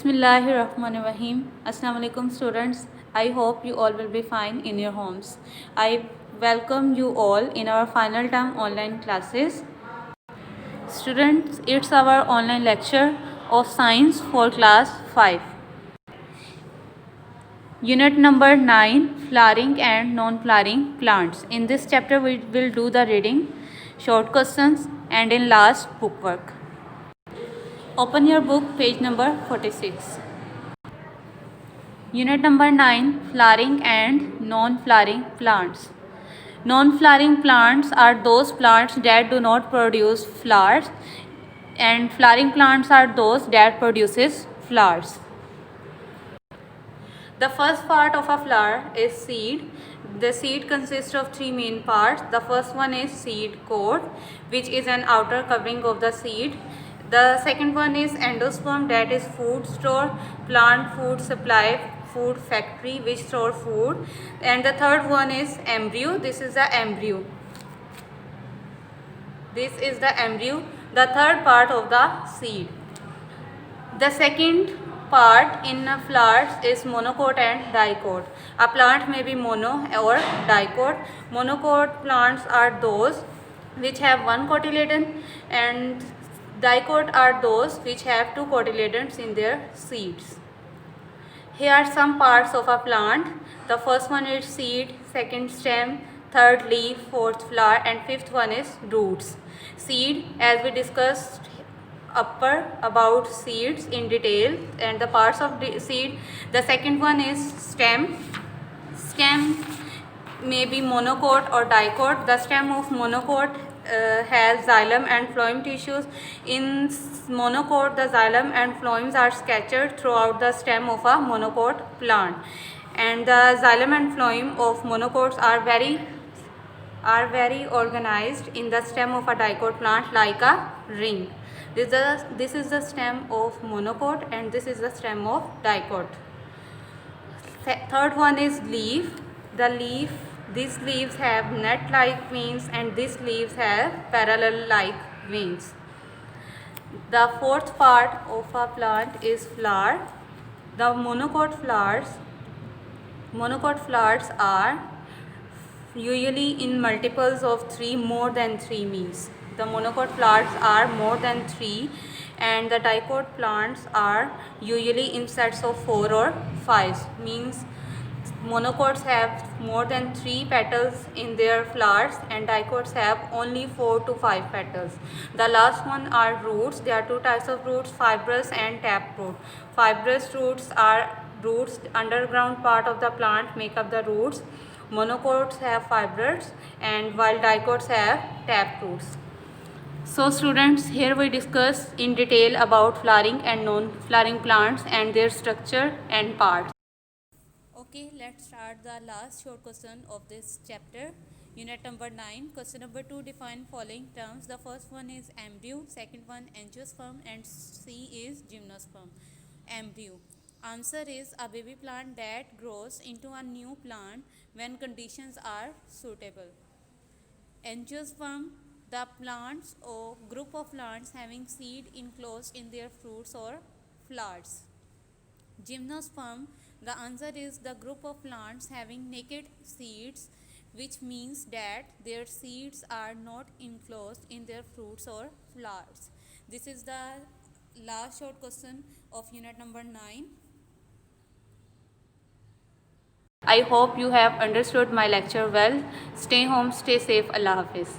Bismillahirrahmanirrahim. Assalamu alaikum students. I hope you all will be fine in your homes. I welcome you all in our final term online classes. Students, it's our online lecture of science for class 5. Unit number 9, flowering and non-flowering plants. In this chapter we will do the reading, short questions and in last bookwork. Open your book, page number 46. Unit number 9, flowering and non-flowering plants. Non-flowering plants are those plants that do not produce flowers, and flowering plants are those that produces flowers. The first part of a flower is seed. The seed consists of three main parts. The first one is seed coat, which is an outer covering of the seed. The second one is endosperm, that is food store, plant food supply, food factory which store food. And the third one is embryo. This is the embryo. This is the embryo, the third part of the seed. The second part in flowers is monocot and dicot. A plant may be mono or dicot. Monocot plants are those which have one cotyledon, and dicot are those which have two cotyledons in their seeds. Here are some parts of a plant. The first one is seed, second stem, third leaf, fourth flower, and fifth one is roots. Seed, as we discussed upper about seeds in detail and the parts of the seed. The second one is stem. Stem may be monocot or dicot. The stem of monocot has xylem and phloem tissues. In monocot, the xylem and phloems are scattered throughout the stem of a monocot plant, and the xylem and phloem of monocots are very organized in the stem of a dicot plant like a ring. This is the stem of monocot and this is the stem of dicot. Third one is leaf. These leaves have net-like veins and these leaves have parallel-like veins. The fourth part of a plant is flower. The monocot flowers are usually in multiples of 3, more than 3 means. The monocot flowers are more than 3 and the dicot plants are usually in sets of 4 or 5, means monocots have more than 3 petals in their flowers and dicots have only 4 to 5 petals. The last one are roots. There are two types of roots, fibrous and taproot. Fibrous roots are roots, underground part of the plant make up the roots. Monocots have fibers and while dicots have taproots. So students, here we discuss in detail about flowering and non-flowering plants and their structure and parts. Okay, let's start the last short question of this chapter. Unit number 9. Question number 2. Define following terms. The first one is embryo, second one angiosperm, and C is gymnosperm. Embryo. Answer is a baby plant that grows into a new plant when conditions are suitable. Angiosperm, the plants or group of plants having seed enclosed in their fruits or flowers. Gymnosperm, the answer is the group of plants having naked seeds, which means that their seeds are not enclosed in their fruits or flowers. This is the last short question of unit number 9. I hope you have understood my lecture well. Stay home, stay safe. Allah Hafiz.